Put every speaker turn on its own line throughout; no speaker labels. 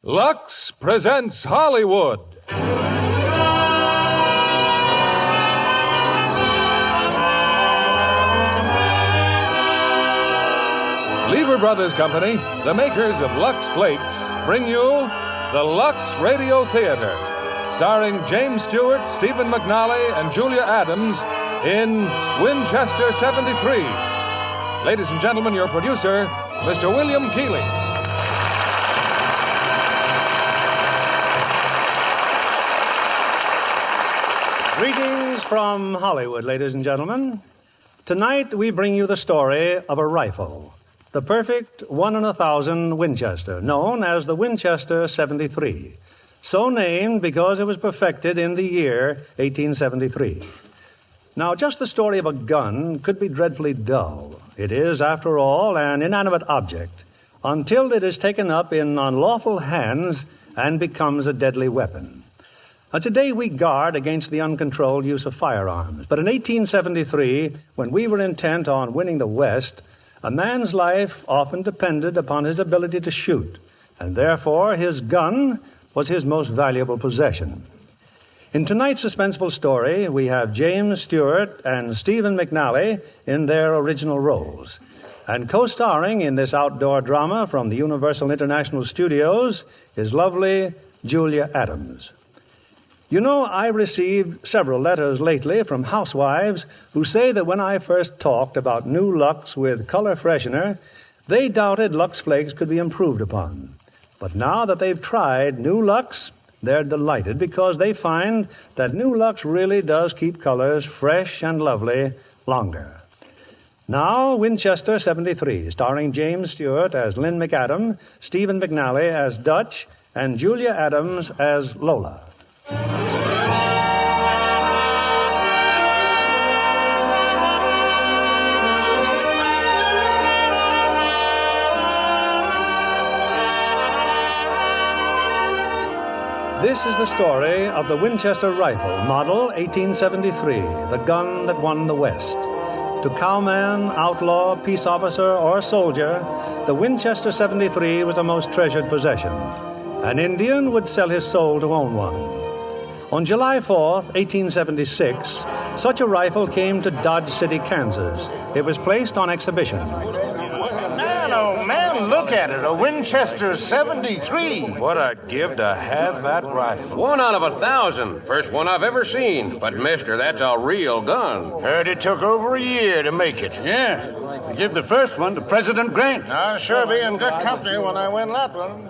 Lux presents Hollywood. Lever Brothers Company, the makers of Lux Flakes, bring you the Lux Radio Theater, starring James Stewart, Stephen McNally, and Julia Adams in Winchester 73. Ladies and gentlemen, your producer, Mr. William Keighley.
Greetings from Hollywood, ladies and gentlemen. Tonight we bring you the story of a rifle, the perfect 1 in 1,000 Winchester, known as the Winchester 73, so named because it was perfected in the year 1873. Now, just the story of a gun could be dreadfully dull. It is, after all, an inanimate object until it is taken up in unlawful hands and becomes a deadly weapon. Today we guard against the uncontrolled use of firearms. But in 1873, when we were intent on winning the West, a man's life often depended upon his ability to shoot, and therefore his gun was his most valuable possession. In tonight's suspenseful story, we have James Stewart and Stephen McNally in their original roles. And co-starring in this outdoor drama from the Universal International Studios is lovely Julia Adams. You know, I received several letters lately from housewives who say that when I first talked about new Lux with color freshener, they doubted Lux Flakes could be improved upon. But now that they've tried new Lux, they're delighted because they find that new Lux really does keep colors fresh and lovely longer. Now, Winchester 73, starring James Stewart as Lynn McAdam, Stephen McNally as Dutch, and Julia Adams as Lola. This is the story of the Winchester rifle, model 1873, the gun that won the West. To cowman, outlaw, peace officer, or soldier, the Winchester 73 was a most treasured possession. An Indian would sell his soul to own one. On July 4th, 1876, such a rifle came to Dodge City, Kansas. It was placed on exhibition.
Man, oh man, look at it, a Winchester 73.
What I'd give to have that rifle.
1 out of 1,000. First one I've ever seen. But, mister, that's a real gun.
Heard it took over a year to make it.
Yeah, I give the first one to President Grant.
I'll sure be in good company when I win that one.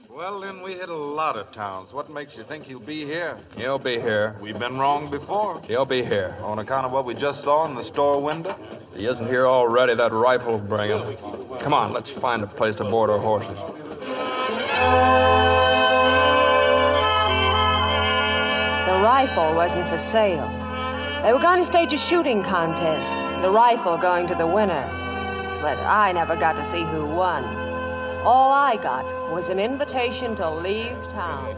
Well, then, we hit a lot of towns. What makes you think he'll be here?
He'll be here.
We've been wrong before.
He'll be here.
On account of what we just saw in the store window?
If he isn't here already, that rifle will bring him. Come on, let's find a place to board our horses.
The rifle wasn't for sale. They were going to stage a shooting contest, the rifle going to the winner. But I never got to see who won. All I got was an invitation to leave town.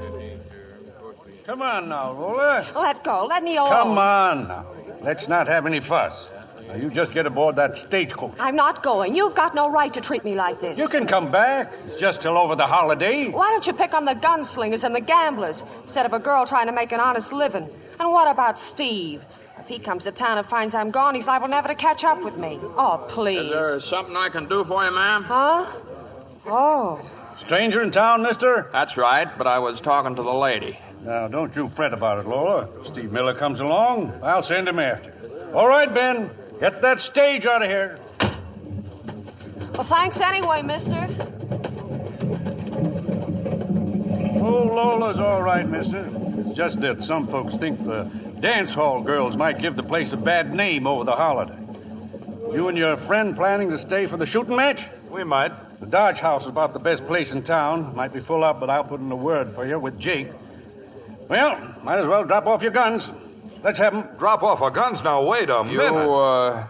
Come on now, Lola.
Let go. Let me alone.
Come on now. Let's not have any fuss. Now, you just get aboard that stagecoach.
I'm not going. You've got no right to treat me like this.
You can come back. It's just till over the holiday.
Why don't you pick on the gunslingers and the gamblers instead of a girl trying to make an honest living? And what about Steve? If he comes to town and finds I'm gone, he's liable never to catch up with me. Oh, please.
Is there something I can do for you, ma'am?
Huh? Oh.
Stranger in town, mister?
That's right, but I was talking to the lady.
Now, don't you fret about it, Lola. If Steve Miller comes along, I'll send him after. All right, Ben. Get that stage out of here.
Well, thanks anyway, mister.
Oh, Lola's all right, mister. It's just that some folks think the dance hall girls might give the place a bad name over the holiday. You and your friend planning to stay for the shooting match?
We might.
The Dodge House is about the best place in town. Might be full up, but I'll put in a word for you with Jake. Well, might as well drop off your guns. Let's have them.
Drop off our guns now. Wait a minute.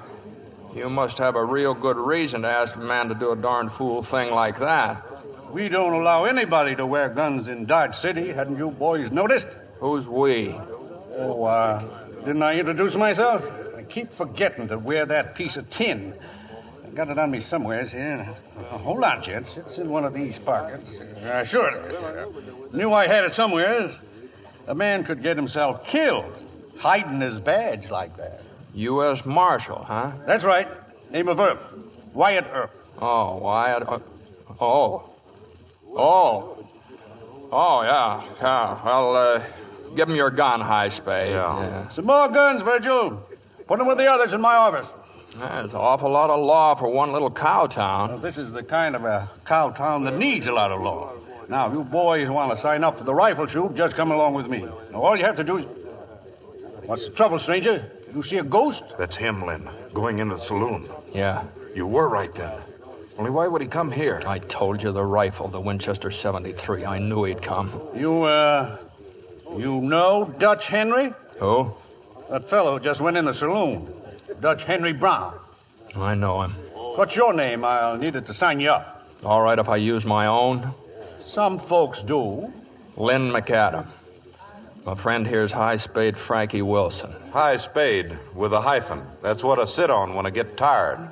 You must have a real good reason to ask a man to do a darn fool thing like that.
We don't allow anybody to wear guns in Dodge City. Hadn't you boys noticed?
Who's we?
Oh, didn't I introduce myself? I keep forgetting to wear that piece of tin. got it on me somewheres here. Hold on, gents. It's in one of these pockets. Sure it is. Knew I had it somewhere. A man could get himself killed hiding his badge like that.
U.S. Marshal, huh?
That's right. Name of Earp. Wyatt Earp.
Oh, Wyatt. Oh, yeah. Well, give him your gun, High Spade. Yeah.
Some more guns, Virgil. Put them with the others in my office.
There's an awful lot of law for one little cow town.
Well, this is the kind of a cow town that needs a lot of law. Now, if you boys want to sign up for the rifle shoot, just come along with me. Now, all you have to do is... What's the trouble, stranger? You see a ghost?
That's him, Lynn, going into the saloon.
Yeah.
You were right then. Only why would he come here?
I told you the rifle, the Winchester 73. I knew he'd come.
You know Dutch Henry?
Who?
That fellow who just went in the saloon. Dutch Henry Brown.
I know him.
What's your name? I'll need it to sign you up.
All right if I use my own?
Some folks do.
Lynn McAdam. My friend here's High Spade Frankie Wilson.
High Spade with a hyphen. That's what I sit on when I get tired.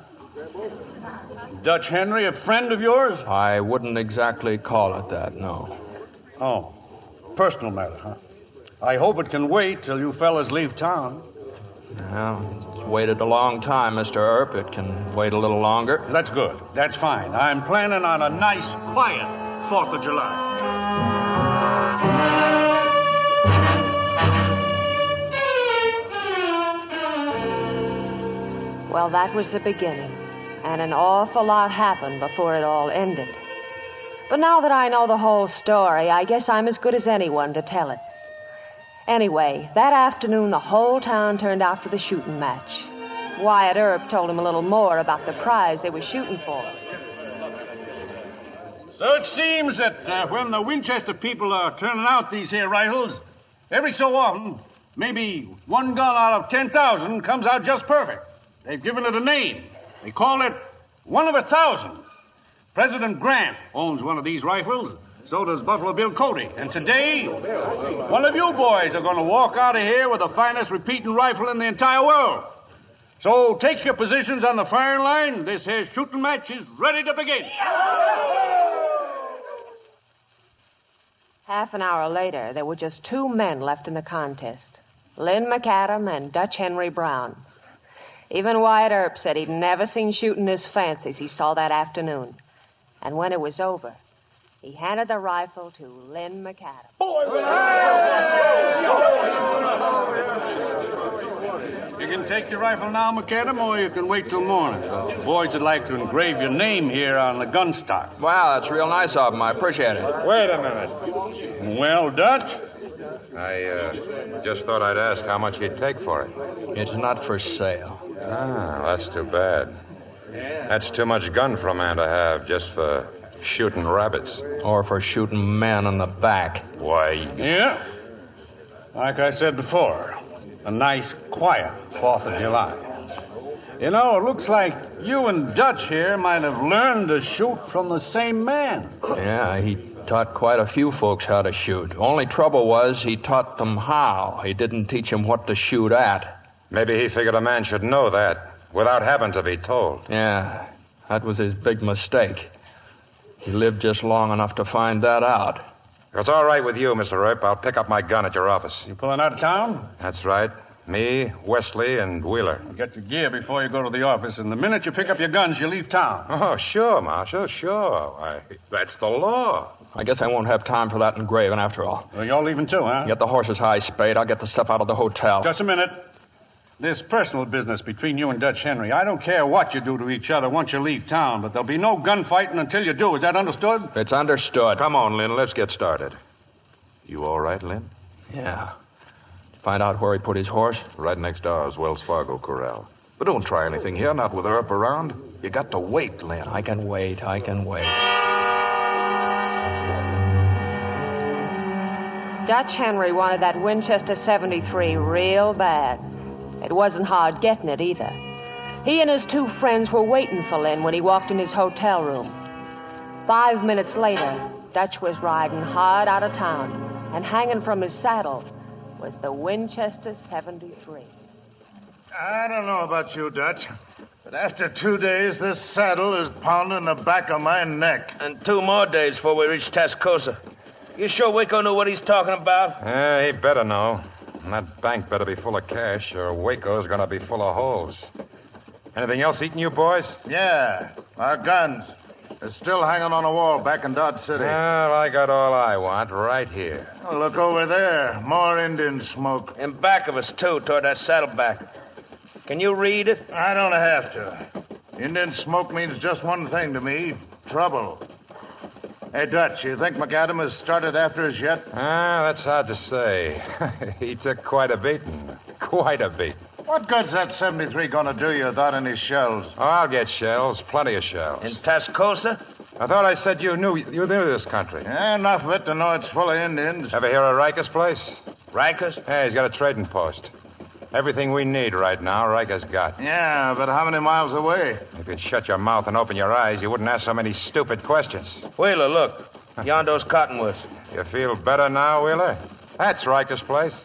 Dutch Henry, a friend of yours?
I wouldn't exactly call it that, no.
Oh, personal matter, huh? I hope it can wait till you fellas leave town.
Well, it's waited a long time, Mr. Earp. It can wait a little longer.
That's good. That's fine. I'm planning on a nice, quiet 4th of July.
Well, that was the beginning, and an awful lot happened before it all ended. But now that I know the whole story, I guess I'm as good as anyone to tell it. Anyway, that afternoon, the whole town turned out for the shooting match. Wyatt Earp told him a little more about the prize they were shooting for.
So it seems that when the Winchester people are turning out these here rifles, every so often, maybe one gun out of 10,000 comes out just perfect. They've given it a name. They call it 1 of 1,000. President Grant owns one of these rifles. So does Buffalo Bill Cody. And today, one of you boys are going to walk out of here with the finest repeating rifle in the entire world. So take your positions on the firing line. This here shooting match is ready to begin.
Half an hour later, there were just 2 men left in the contest, Lynn McAdam and Dutch Henry Brown. Even Wyatt Earp said he'd never seen shooting as fancy as he saw that afternoon. And when it was over, he handed the rifle to Lynn McAdam.
You can take your rifle now, McAdam, or you can wait till morning. Boys would like to engrave your name here on the gun stock.
Wow, that's real nice of him. I appreciate it.
Wait a minute.
Well, Dutch?
I just thought I'd ask how much you'd take for it.
It's not for sale.
Ah, that's too bad. That's too much gun for a man to have just for shooting rabbits.
Or for shooting men in the back.
Why?
Yeah. Like I said before, a nice, quiet 4th of July. You know, it looks like you and Dutch here might have learned to shoot from the same man.
Yeah, he taught quite a few folks how to shoot. Only trouble was he taught them how. He didn't teach them what to shoot at.
Maybe he figured a man should know that without having to be told.
Yeah, that was his big mistake. He lived just long enough to find that out.
If it's all right with you, Mr. Earp, I'll pick up my gun at your office.
You pulling out of town?
That's right. Me, Wesley, and Wheeler.
Get your gear before you go to the office, and the minute you pick up your guns, you leave town.
Oh, sure, Marshal, sure. Why, that's the law.
I guess I won't have time for that engraving after all.
Well, you're leaving too, huh?
Get the horses, High Spade. I'll get the stuff out of the hotel.
Just a minute. This personal business between you and Dutch Henry, I don't care what you do to each other once you leave town, but there'll be no gunfighting until you do. Is that understood?
It's understood.
Come on, Lynn, let's get started. You all right, Lynn?
Yeah. Find out where he put his horse?
Right next door is Wells Fargo Corral. But don't try anything here, not with Earp around. You got to wait, Lynn.
I can wait.
Dutch Henry wanted that Winchester 73 real bad. It wasn't hard getting it either. He and his 2 friends were waiting for Lynn when he walked in his hotel room. 5 minutes later, Dutch was riding hard out of town, and hanging from his saddle was the Winchester 73.
I don't know about you, Dutch, But after 2 days, this saddle is pounding the back of my neck.
And 2 more days before we reach Tascosa. You sure Waco knew what he's talking about?
Yeah, he better know. And that bank better be full of cash, or Waco's gonna be full of holes. Anything else eating you, boys?
Yeah, our guns. They're still hanging on a wall back in Dodge City.
Well, I got all I want right here.
Oh, look over there. More Indian smoke.
In back of us, too, toward that saddleback. Can you read it?
I don't have to. Indian smoke means just one thing to me. Trouble. Hey, Dutch, you think McAdam has started after us yet?
That's hard to say. He took quite a beating. Quite a beating.
What good's that 73 gonna do you without any shells?
Oh, I'll get shells. Plenty of shells.
In Tascosa?
I thought I said you knew this country.
Yeah, enough of it to know it's full of Indians.
Ever hear of Riker's place?
Riker's?
Yeah, he's got a trading post. Everything we need right now, Riker's got.
Yeah, but how many miles away?
If you'd shut your mouth and open your eyes, you wouldn't ask so many stupid questions.
Wheeler, look. Yondo's cottonwoods.
You feel better now, Wheeler? That's Riker's place.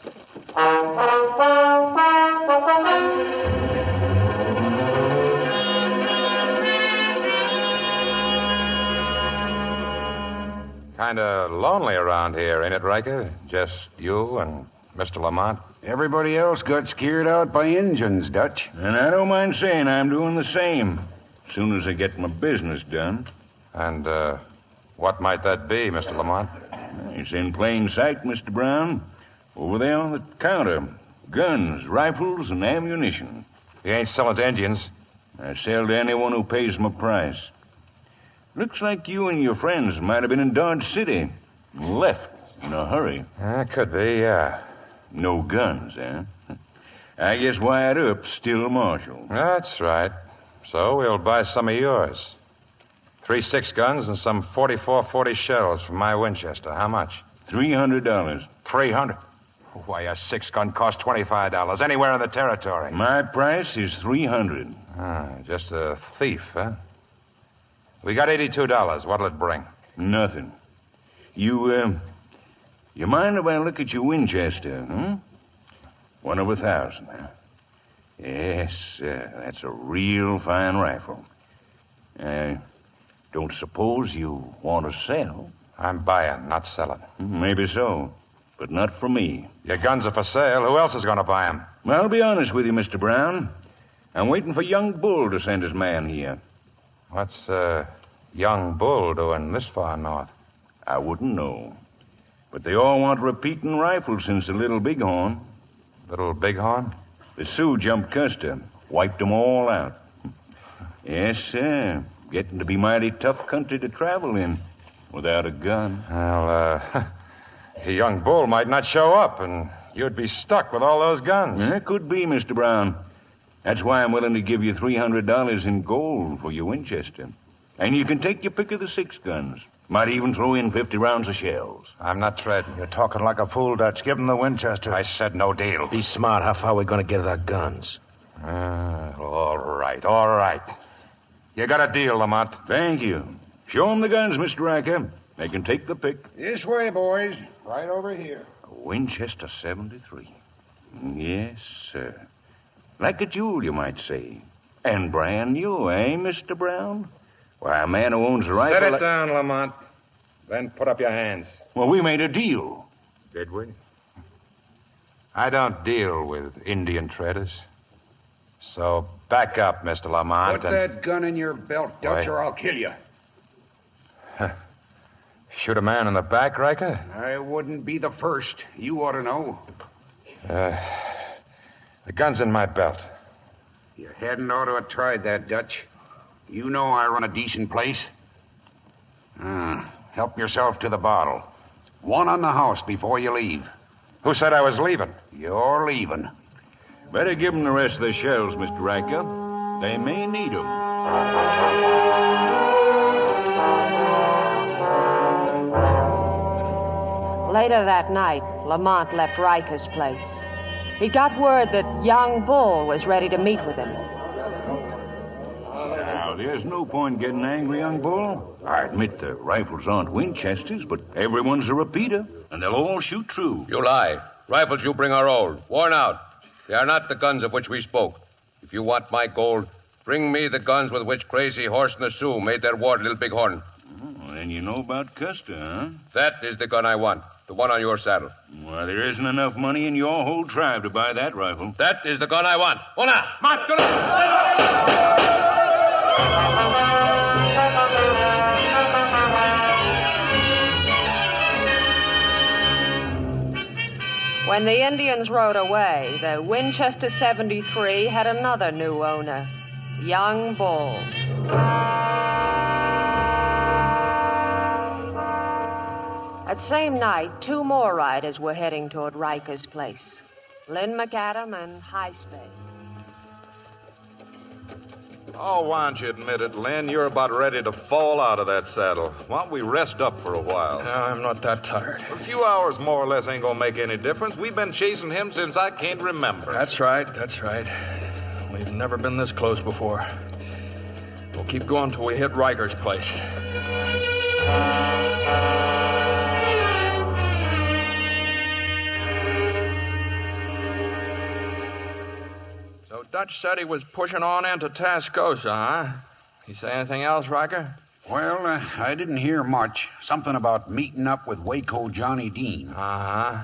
Kind of lonely around here, ain't it, Riker? Just you and Mr. Lamont?
Everybody else got scared out by Injuns, Dutch.
And I don't mind saying I'm doing the same. As soon as I get my business done.
And, what might that be, Mr. Lamont?
It's in plain sight, Mr. Brown. Over there on the counter. Guns, rifles, and ammunition.
You ain't selling to Indians?
I sell to anyone who pays my price. Looks like you and your friends might have been in Dodge City. Left in a hurry.
Could be, yeah.
No guns, eh? I guess Wyatt Earp's still marshal.
That's right. So we'll buy some of yours. 3 6-guns and some 44-40 shells from my Winchester. How much?
$300.
300? Why, a 6-gun costs $25 anywhere in the territory.
My price is $300.
Just a thief, huh? We got $82. What'll it bring?
Nothing. You mind if I look at your Winchester, hmm? 1 of 1,000, huh? Yes, that's a real fine rifle. Don't suppose you want to sell?
I'm buying, not selling.
Maybe so, but not for me.
Your guns are for sale. Who else is going to buy them?
Well, I'll be honest with you, Mr. Brown. I'm waiting for young Bull to send his man here.
What's young Bull doing this far north?
I wouldn't know. But they all want repeating rifles since the Little Bighorn.
Little Bighorn?
The Sioux jumped Custer, wiped them all out. Yes, sir. Getting to be mighty tough country to travel in without a gun.
Well, a young Bull might not show up, and you'd be stuck with all those guns.
That could be, Mr. Brown. That's why I'm willing to give you $300 in gold for your Winchester. And you can take your pick of the 6-guns. Might even throw in 50 rounds of shells.
I'm not trading.
You're talking like a fool, Dutch. Give him the Winchester.
I said no deal.
Be smart. How far are we going to get with our guns?
All right. You got a deal, Lamont.
Thank you. Show them the guns, Mr. Riker. They can take the pick.
This way, boys. Right over here.
A Winchester 73. Yes, sir. Like a jewel, you might say. And brand new, eh, Mr. Brown? Why, a man who owns a rifle...
Set it down, Lamont. Then put up your hands.
Well, we made a deal.
Did we? I don't deal with Indian traders. So back up, Mr. Lamont.
Put that gun in your belt, Dutch, or I'll kill you.
Shoot a man in the back, Riker?
I wouldn't be the first. You ought to know.
The gun's in my belt.
You hadn't ought to have tried that, Dutch. You know I run a decent place. Help yourself to the bottle. 1 on the house before you leave.
Who said I was leaving?
You're leaving.
Better give them the rest of the shells, Mr. Riker. They may need them.
Later that night, Lamont left Riker's place. He got word that young Bull was ready to meet with him.
Now, there's no point getting angry, young Bull. I admit the rifles aren't Winchesters, but everyone's a repeater, and they'll all shoot true.
You lie. Rifles you bring are old, worn out. They are not the guns of which we spoke. If you want my gold, Bring me the guns with which Crazy Horse and the Sioux made their war, Little Bighorn.
Oh, and you know about Custer, huh?
That is the gun I want. The one on your saddle.
Why, there isn't enough money in your whole tribe to buy that rifle.
That is the gun I want. Una!
When the Indians rode away, the Winchester 73 had another new owner, Young Bull. That same night, two more riders were heading toward Riker's place, Lynn McAdam and High Spade.
Oh, why don't you admit it, Lynn? You're about ready to fall out of that saddle. Why don't we rest up for a while?
No, I'm not that tired.
A few hours more or less ain't gonna make any difference. We've been chasing him since I can't remember.
That's right. We've never been this close before. We'll keep going till we hit Riker's place. So Dutch said he was pushing on into Tascosa, huh? He say anything else, Riker?
Well, I didn't hear much. Something about meeting up with Waco Johnny Dean.
Uh-huh.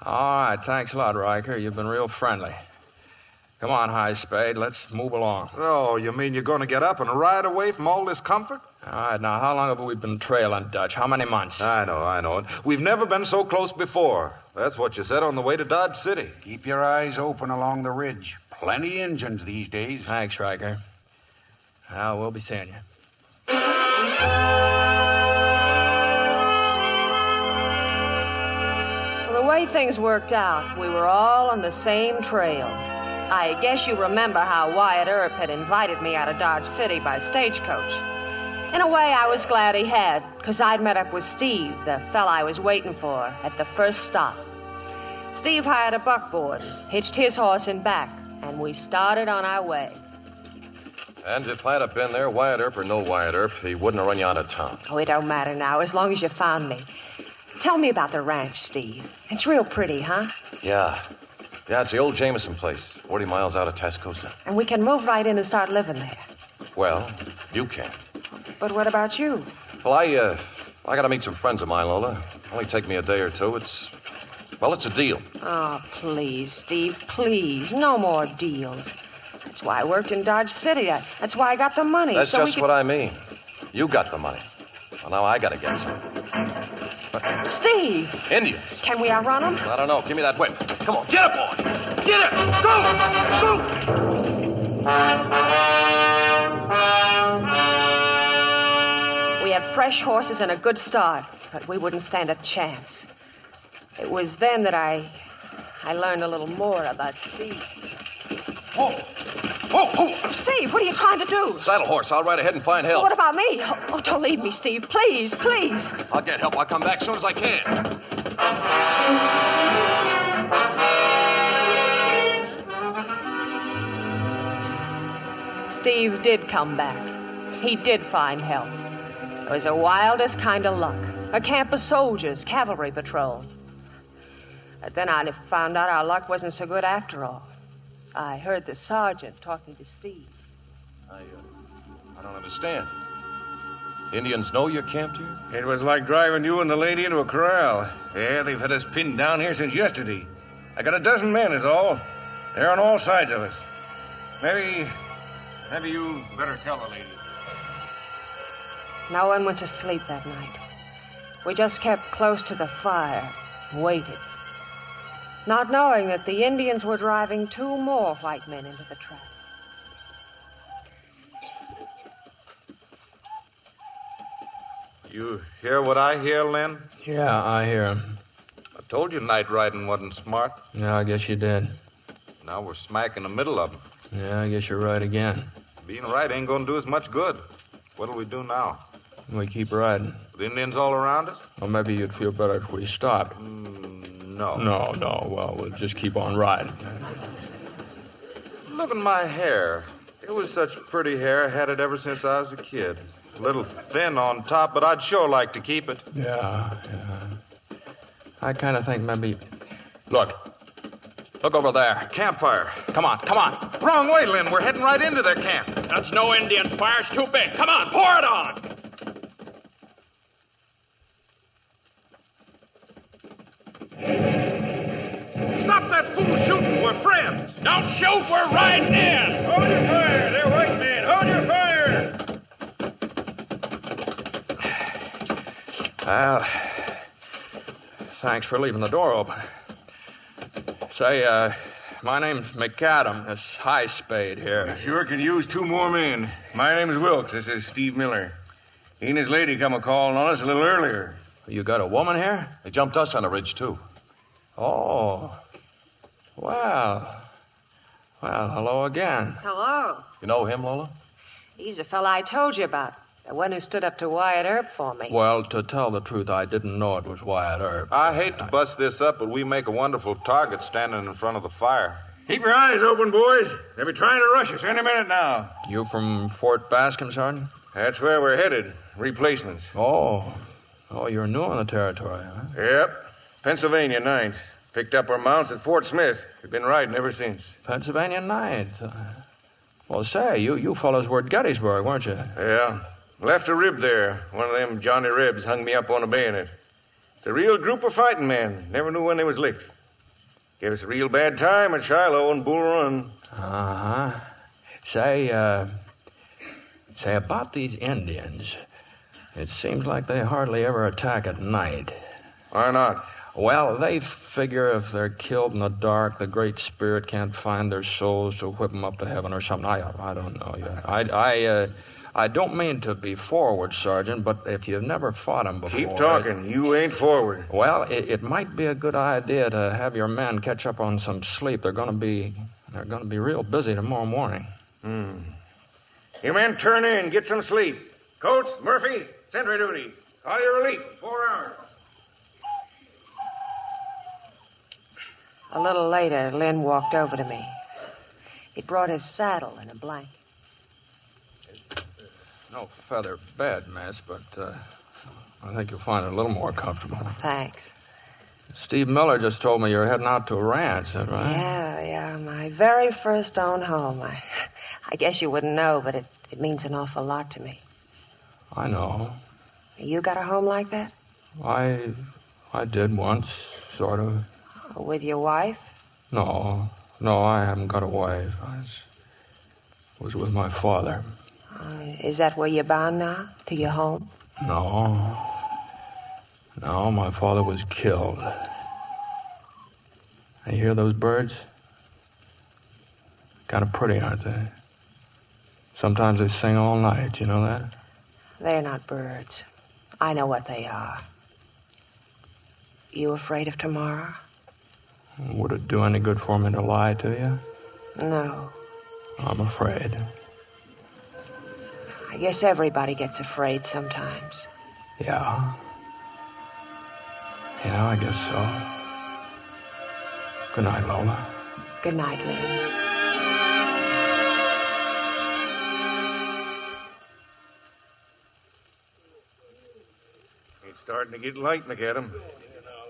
All right, thanks a lot, Riker. You've been real friendly. Come on, High Spade, let's move along.
Oh, you mean you're gonna get up and ride away from all this comfort?
All right, now, how long have we been trailing Dutch? How many months?
I know. We've never been so close before. That's what you said on the way to Dodge City.
Keep your eyes open along the ridge. Plenty Injuns these days.
Thanks, Riker. Well, we'll be seeing you.
Well, the way things worked out, we were all on the same trail. I guess you remember how Wyatt Earp had invited me out of Dodge City by stagecoach. In a way, I was glad he had, because I'd met up with Steve, the fella I was waiting for, at the first stop. Steve hired a buckboard, hitched his horse in back, and we started on our way.
And if I'd have been there, Wyatt Earp or no Wyatt Earp, he wouldn't have run you out of town.
Oh, it don't matter now, as long as you found me. Tell me about the ranch, Steve. It's real pretty, huh?
Yeah, it's the old Jameson place, 40 miles out of Tascosa.
And we can move right in and start living there.
Well, you can.
But what about you?
Well, I gotta meet some friends of mine, Lola. Only take me a day or two. It's a deal.
Oh, please, Steve, please. No more deals. That's why I worked in Dodge City. That's why I got the money.
That's just what I mean. You got the money. Well, now I gotta get some.
Steve!
Indians.
Can we outrun them?
I don't know. Give me that whip. Come on, get it, boy! Get it! Go!
We had fresh horses and a good start, but we wouldn't stand a chance. It was then that I learned a little more about Steve.
Whoa!
Steve, what are you trying to do?
Saddle horse. I'll ride ahead and find help.
What about me? Oh, don't leave me, Steve. Please.
I'll get help. I'll come back as soon as I can.
Steve did come back. He did find help. It was the wildest kind of luck. A camp of soldiers, cavalry patrol. But then I found out our luck wasn't so good after all. I heard the sergeant talking to Steve.
I don't understand. Indians know you're camped here?
It was like driving you and the lady into a corral. Yeah, they've had us pinned down here since yesterday. I got a dozen men is all. They're on all sides of us. Maybe you better tell the lady.
No one went to sleep that night. We just kept close to the fire, waited. Not knowing that the Indians were driving two more white men into the trap.
You hear what I hear, Lynn?
Yeah, I hear him.
I told you night riding wasn't smart.
Yeah, I guess you did.
Now we're smack in the middle of them.
Yeah, I guess you're right again.
Being right ain't gonna do us much good. What'll we do now?
We keep riding.
With Indians all around us?
Well, maybe you'd feel better if we stopped.
No.
No. Well, we'll just keep on riding.
Look at my hair. It was such pretty hair. I had it ever since I was a kid. A little thin on top, but I'd sure like to keep it.
Yeah. I kind of think maybe... Look, Look over there.
Campfire.
Come on, come on.
Wrong way, Lynn. We're heading right into their camp.
That's no Indian fire. It's too big. Come on, pour it on.
Stop that fool shooting. We're friends.
Don't shoot. We're riding in.
Hold your fire. They're white men. Hold your fire.
Well, thanks for leaving the door open. Say, my name's McAdam. This High Spade here.
You sure could use 2 more men. My name's Wilkes. This is Steve Miller. He and his lady come a-calling on us a little earlier.
You got a woman here?
They jumped us on the ridge, too.
Oh. Well, hello again.
Hello.
You know him, Lola?
He's the fella I told you about. The one who stood up to Wyatt Earp for me.
Well, to tell the truth, I didn't know it was Wyatt Earp.
I hate to bust this up, but we make a wonderful target standing in front of the fire.
Keep your eyes open, boys. They'll be trying to rush us any minute now.
You from Fort Bascom, Sergeant?
That's where we're headed. Replacements.
Oh, you're new in the territory, huh?
Yep. Pennsylvania 9th. Picked up our mounts at Fort Smith. We've been riding ever since.
Pennsylvania 9th. Well, say, you fellows were at Gettysburg, weren't you?
Yeah. Left a rib there. One of them Johnny Ribs hung me up on a bayonet. It's a real group of fighting men. Never knew when they was licked. Gave us a real bad time at Shiloh and Bull Run.
Uh-huh. Say about these Indians, it seems like they hardly ever attack at night.
Why not?
Well, they figure if they're killed in the dark, the Great Spirit can't find their souls to whip them up to heaven or something. I don't know yet. I don't mean to be forward, Sergeant, but if you've never fought them before...
Keep talking. You ain't forward.
Well, it might be a good idea to have your men catch up on some sleep. They're going to be real busy tomorrow morning.
You men turn in. Get some sleep. Coates, Murphy, sentry duty. Call your relief in 4 hours.
A little later, Lynn walked over to me. He brought his saddle and a blanket.
No feather bed, miss, but I think you'll find it a little more comfortable.
Thanks.
Steve Miller just told me you're heading out to a ranch, is that right?
Yeah, my very first own home. I guess you wouldn't know, but it means an awful lot to me.
I know.
You got a home like that?
I did once, sort of.
With your wife?
No, I haven't got a wife. I was with my father.
Is that where you're bound now? To your home?
No, my father was killed. You hear those birds? Kind of pretty, aren't they? Sometimes they sing all night, you know that?
They're not birds. I know what they are. You afraid of tomorrow?
Would it do any good for me to lie to you?
No.
I'm afraid.
I guess everybody gets afraid sometimes.
Yeah, I guess so. Good night, Lola.
Good night, Lynn.
It's starting to get light, McAdam.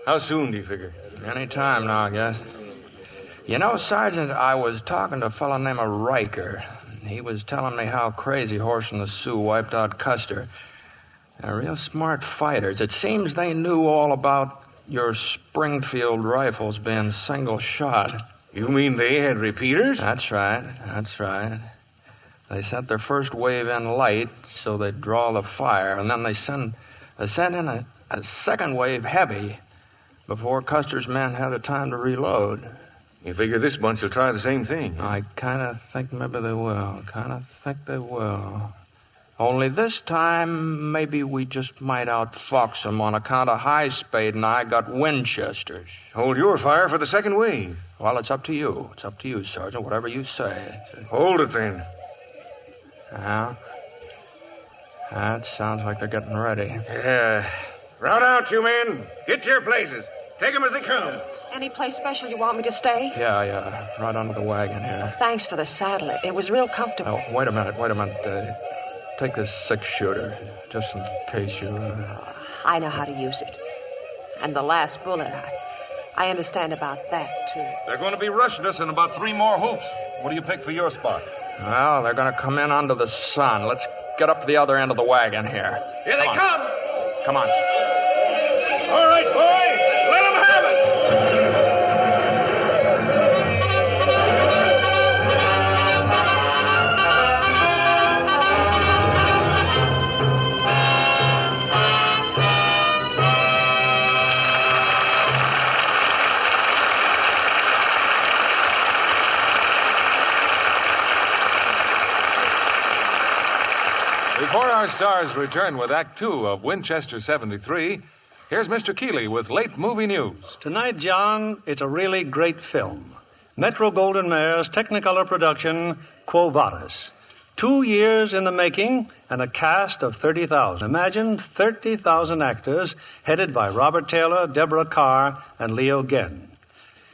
How soon do you figure?
Any time now, I guess. You know, Sergeant, I was talking to a fellow named Riker. He was telling me how Crazy Horse and the Sioux wiped out Custer. They're real smart fighters. It seems they knew all about your Springfield rifles being single shot.
You mean they had repeaters?
That's right. They sent their first wave in light so they'd draw the fire, and then they sent in a second wave heavy before Custer's men had a time to reload.
You figure this bunch will try the same thing?
I kind of think maybe they will. Only this time, maybe we just might outfox them on account of High Spade and I got Winchesters.
Hold your fire for the second wave.
Well, it's up to you. It's up to you, Sergeant, whatever you say.
Hold it, then.
Yeah? That sounds like they're getting ready.
Yeah. Rout out, you men. Get to your places. Take them as they come.
Any place special you want me to stay?
Yeah. Right under the wagon here.
Thanks for the saddle. It was real comfortable.
Oh, wait a minute. Take this 6-shooter, just in case you...
I know how to use it. And the last bullet, I understand about that, too.
They're going to be rushing us in about 3 more hoops. What do you pick for your spot?
Well, they're going to come in under the sun. Let's get up to the other end of the wagon here.
Here they come!
Come on.
All right, boys, let them have it!
Before our stars return with Act Two of Winchester 73, here's Mr. Keeley with late movie news.
Tonight, John, it's a really great film. Metro-Goldwyn-Mayer's Technicolor production, Quo Vadis. 2 years in the making and a cast of 30,000. Imagine 30,000 actors headed by Robert Taylor, Deborah Carr, and Leo Genn.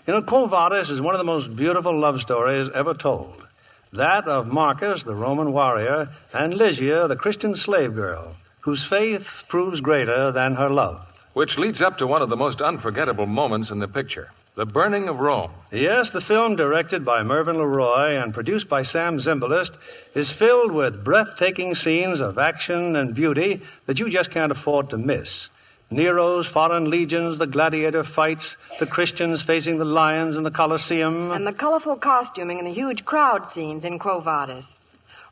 You know, Quo Vadis is one of the most beautiful love stories ever told. That of Marcus, the Roman warrior, and Lygia, the Christian slave girl, whose faith proves greater than her love.
Which leads up to one of the most unforgettable moments in the picture, the burning of Rome.
Yes, the film, directed by Mervyn LeRoy and produced by Sam Zimbalist, is filled with breathtaking scenes of action and beauty that you just can't afford to miss. Nero's foreign legions, the gladiator fights, the Christians facing the lions in the Colosseum.
And the colorful costuming and the huge crowd scenes in Quo Vadis.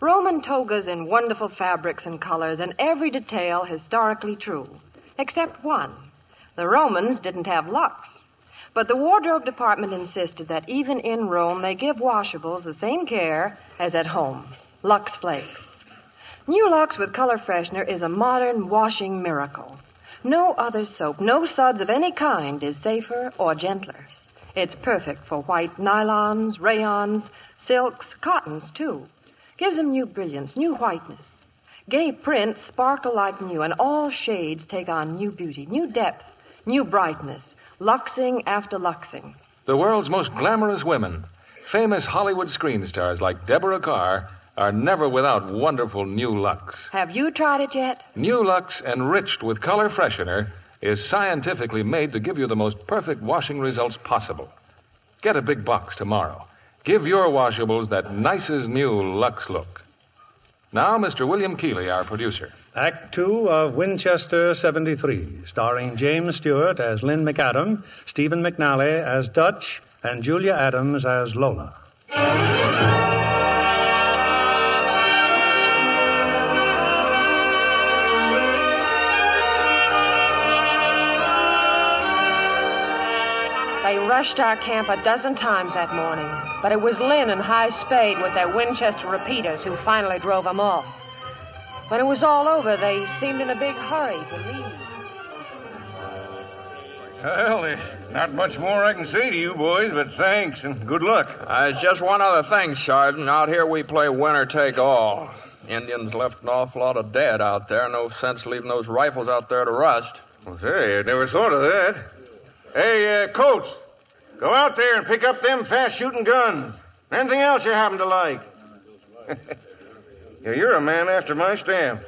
Roman togas in wonderful fabrics and colors, and every detail historically true. Except one. The Romans didn't have Lux. But the wardrobe department insisted that even in Rome they give washables the same care as at home. Lux Flakes. New Lux with color freshener is a modern washing miracle. No other soap, no suds of any kind is safer or gentler. It's perfect for white nylons, rayons, silks, cottons, too. Gives them new brilliance, new whiteness. Gay prints sparkle like new, and all shades take on new beauty, new depth, new brightness, luxing after luxing.
The world's most glamorous women, famous Hollywood screen stars like Deborah Carr, are never without wonderful New Lux.
Have you tried it yet?
New Lux, enriched with color freshener, is scientifically made to give you the most perfect washing results possible. Get a big box tomorrow. Give your washables that nicest new Lux look. Now, Mr. William Keeley, our producer.
Act Two of Winchester 73, starring James Stewart as Lynn McAdam, Stephen McNally as Dutch, and Julia Adams as Lola.
They rushed our camp a dozen times that morning, but it was Lynn and High Spade with their Winchester repeaters who finally drove them off. When it was all over, they seemed in a big hurry to leave.
Well, there's not much more I can say to you boys, but thanks and good luck.
Just one other thing, Sergeant. Out here we play winner take all. Indians left an awful lot of dead out there. No sense leaving those rifles out there to rust.
Well, say, I never thought of that. Hey, Coates, go out there and pick up them fast-shooting guns. Anything else you happen to like. Yeah, you're a man after my stamp.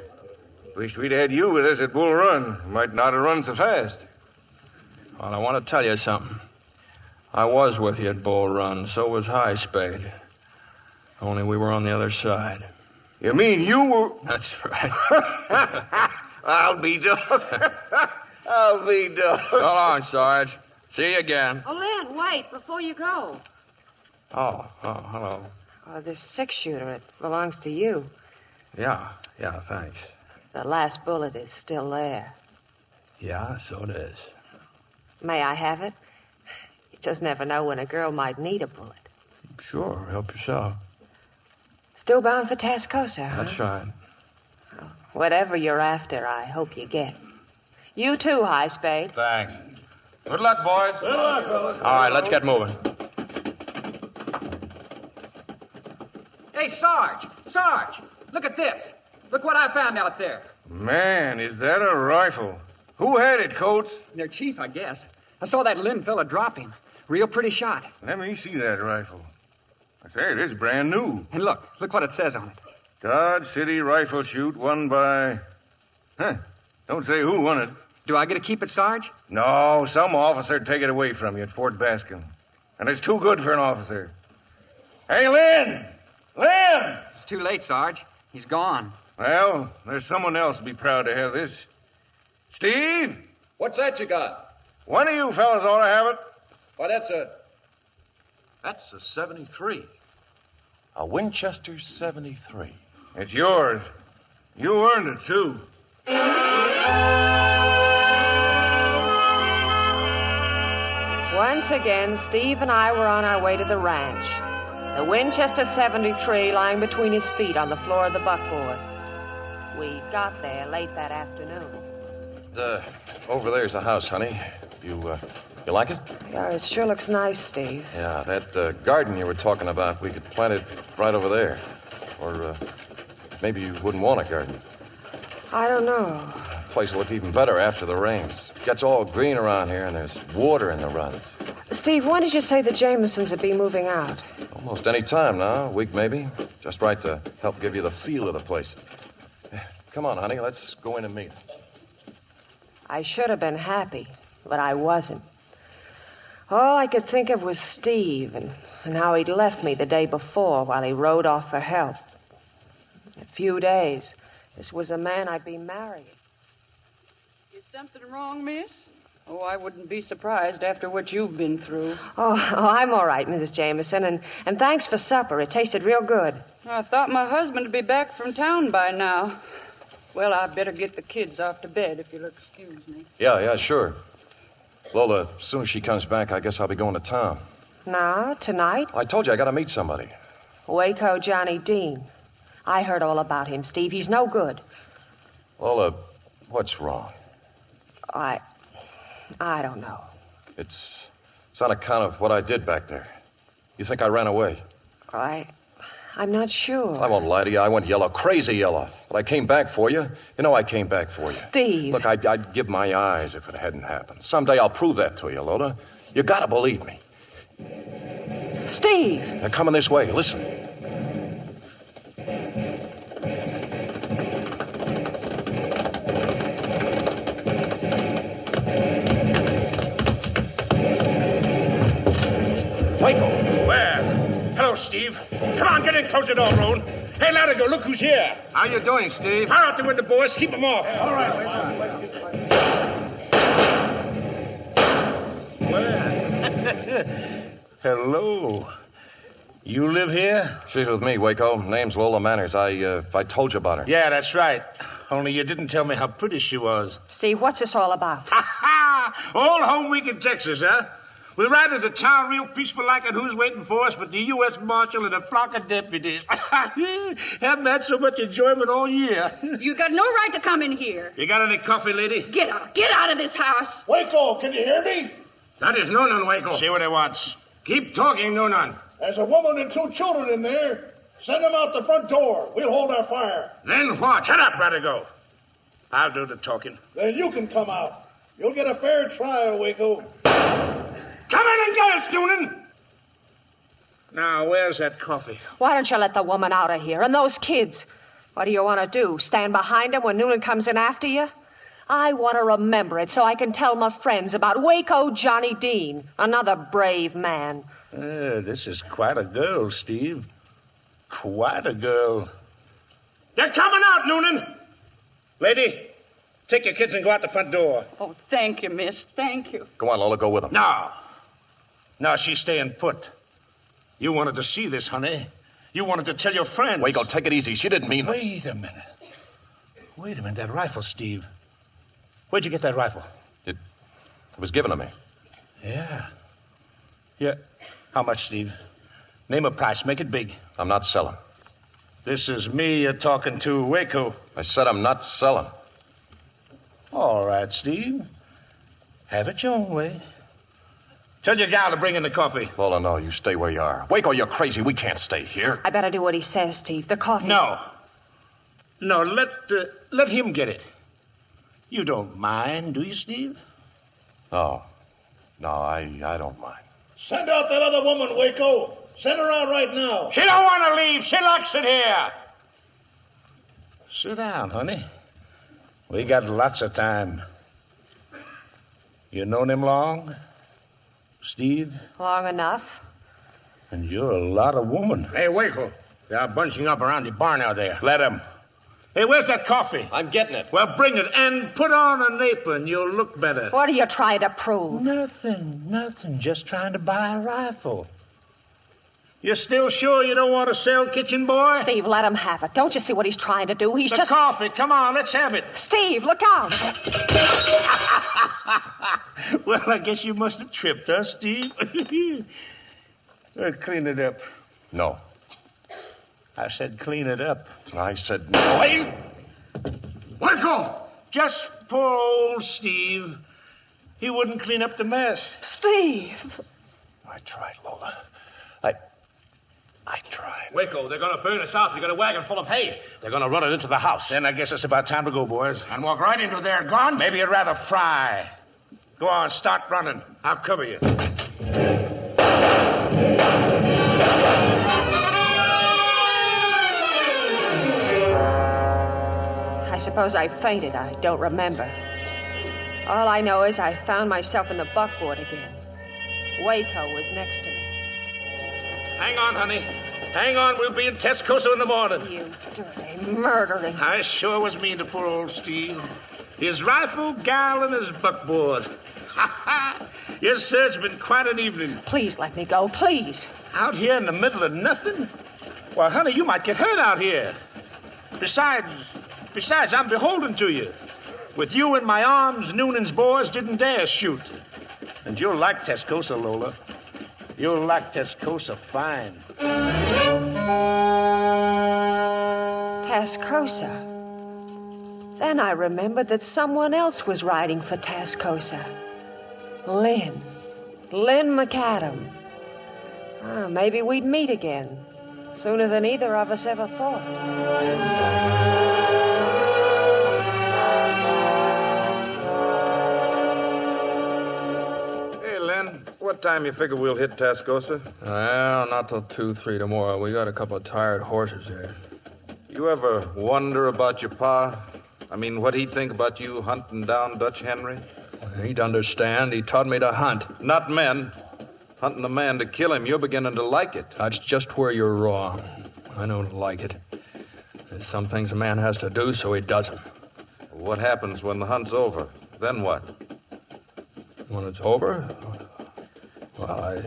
Wish we'd had you with us at Bull Run. Might not have run so fast.
Well, I want to tell you something. I was with you at Bull Run. So was High Spade. Only we were on the other side.
You mean you were...
That's right.
I'll be dog. I'll be dog.
So long, Sarge. See you again.
Oh, Lynn, wait, before you go.
Oh, hello.
Oh, this six-shooter, it belongs to you.
Yeah, thanks.
The last bullet is still there.
Yeah, so it is.
May I have it? You just never know when a girl might need a bullet.
Sure, help yourself.
Still bound for Tascosa, huh?
That's right.
Well, whatever you're after, I hope you get. You too, High Spade.
Thanks. Good luck, boys.
Good luck, fellas.
All right, let's get moving.
Hey, Sarge! Sarge! Look at this. Look what I found out there.
Man, is that a rifle? Who had it, Coates?
Their chief, I guess. I saw that Lynn fella drop him. Real pretty shot.
Let me see that rifle. I say, it is brand new.
And look what it says on it.
Dodge City Rifle Shoot won by... Don't say who won it.
Do I get to keep it, Sarge?
No, some officer'd take it away from you at Fort Baskin. And it's too good for an officer. Hey, Lynn! Lynn!
It's too late, Sarge. He's gone.
Well, there's someone else to be proud to have this. Steve?
What's that you got?
One of you fellas ought to have it.
Why, that's a 73. A Winchester 73.
It's yours. You earned it, too.
Once again, Steve and I were on our way to the ranch. The Winchester 73 lying between his feet on the floor of the buckboard. We got there late that afternoon.
Over there's the house, honey. You like it?
Yeah, it sure looks nice, Steve.
Yeah, that garden you were talking about, we could plant it right over there. Or maybe you wouldn't want a garden.
I don't know.
The place will look even better after the rains. It gets all green around here, and there's water in the runs.
Steve, when did you say the Jamesons would be moving out?
Almost any time now, a week maybe. Just right to help give you the feel of the place. Come on, honey, let's go in and meet.
I should have been happy, but I wasn't. All I could think of was Steve and how he'd left me the day before while he rode off for help. In a few days, this was a man I'd be marrying.
Is something wrong, miss? Oh, I wouldn't be surprised after what you've been through.
Oh, I'm all right, Mrs. Jameson, and thanks for supper. It tasted real good.
I thought my husband would be back from town by now. Well, I'd better get the kids off to bed, if you'll excuse me.
Yeah, sure. Lola, as soon as she comes back, I guess I'll be going to town.
Now, tonight?
I told you I got to meet somebody.
Waco Johnny Dean. I heard all about him, Steve. He's no good.
Lola, what's wrong?
I don't know.
It's on account of what I did back there. You think I ran away?
I'm not sure.
I won't lie to you. I went yellow, crazy yellow. But I came back for you. You know I came back for you.
Steve.
Look, I'd give my eyes if it hadn't happened. Someday I'll prove that to you, Lola. You gotta believe me.
Steve!
They're coming this way. Listen.
Waco. Where? Hello, Steve. Come on, get in, close the door, Roan. Hey, Latigo, look who's here.
How you doing, Steve?
Fire out the window, boys. Keep them off. All right. Well, hello. You live here?
She's with me, Waco. Name's Lola Manners. I told you about her.
Yeah, that's right. Only you didn't tell me how pretty she was.
Steve, what's this all about?
Ha! Old home week in Texas, huh? We ride into town real peaceful like, and who's waiting for us but the U.S. Marshal and a flock of deputies. Haven't had so much enjoyment all year.
You got no right to come in here.
You got any coffee, lady?
Get out. Get out of this house.
Waco, can you hear me?
That is Noonan, Waco.
See what he wants.
Keep talking, Noonan.
There's a woman and 2 children in there. Send them out the front door. We'll hold our fire.
Then what? Shut up, Radigo. I'll do the talking.
Then you can come out. You'll get a fair trial, Waco.
Come in and get us, Noonan. Now, where's that coffee?
Why don't you let the woman out of here? And those kids. What do you want to do? Stand behind him when Noonan comes in after you? I want to remember it so I can tell my friends about Waco Johnny Dean, another brave man.
This is quite a girl, Steve. Quite a girl. They're coming out, Noonan. Lady, take your kids and go out the front door.
Oh, thank you, miss. Thank you.
Go on, Lola, go with them.
No, she's staying put. You wanted to see this, honey. You wanted to tell your friends.
Waco, take it easy. She didn't mean it.
Wait a minute, that rifle, Steve. Where'd you get that rifle?
It was given to me.
Yeah. How much, Steve? Name a price. Make it big.
I'm not selling.
This is me you're talking to, Waco.
I said I'm not selling.
All right, Steve. Have it your own way. Tell your gal to bring in the coffee.
Lola, no, you stay where you are. Waco, you're crazy. We can't stay here.
I better do what he says, Steve. The coffee.
No, let him get it. You don't mind, do you, Steve?
No, I don't mind.
Send out that other woman, Waco. Send her out right now.
She don't want to leave. She likes it here. Sit down, honey. We got lots of time. You known him long? Steve?
Long enough.
And you're a lot of woman.
Hey, Waco. They're bunching up around the barn out there.
Let 'em. Hey, where's that coffee?
I'm getting it.
Well, bring it and put on an apron. You'll look better.
What are you trying to prove?
Nothing. Just trying to buy a rifle. You still sure you don't want to sell, kitchen boy?
Steve, let him have it. Don't you see what he's trying to do? He's
the
just...
coffee. Come on, let's have it.
Steve, look out.
Well, I guess you must have tripped, huh, Steve? Clean it up.
No.
I said clean it up.
I said no.
Wait! Waco! Just poor old Steve. He wouldn't clean up the mess.
Steve!
I tried, Lola. I tried.
Waco, they're going to burn us out. We got a wagon full of hay. They're going to run it into the house.
Then I guess it's about time to go, boys.
And walk right into their guns?
Maybe you'd rather fry. Go on, start running. I'll cover you.
I suppose I fainted. I don't remember. All I know is I found myself in the buckboard again. Waco was next to me.
Hang on, honey. Hang on. We'll be in Tescoso in the morning.
You dirty, murdering.
I sure was mean to poor old Steve. His rifle, gal, and his buckboard. Yes, sir, it's been quite an evening.
Please let me go, please.
Out here in the middle of nothing? Well, honey, you might get hurt out here. Besides, I'm beholden to you. With you in my arms, Noonan's boys didn't dare shoot. And you'll like Tescoso, Lola. You'll like Tescoso fine.
Tascosa. Then I remembered that someone else was riding for Tascosa. Lynn McAdam. Maybe we'd meet again. Sooner than either of us ever thought.
What time you figure we'll hit Tascosa?
Well, not till 2, 3 tomorrow. We got a couple of tired horses here.
You ever wonder about your pa? I mean, what he'd think about you hunting down Dutch Henry?
He'd understand. He taught me to hunt.
Not men. Hunting a man to kill him, you're beginning to like it.
That's just where you're wrong. I don't like it. There's some things a man has to do, so he does them.
What happens when the hunt's over? Then what?
When it's over? Well, I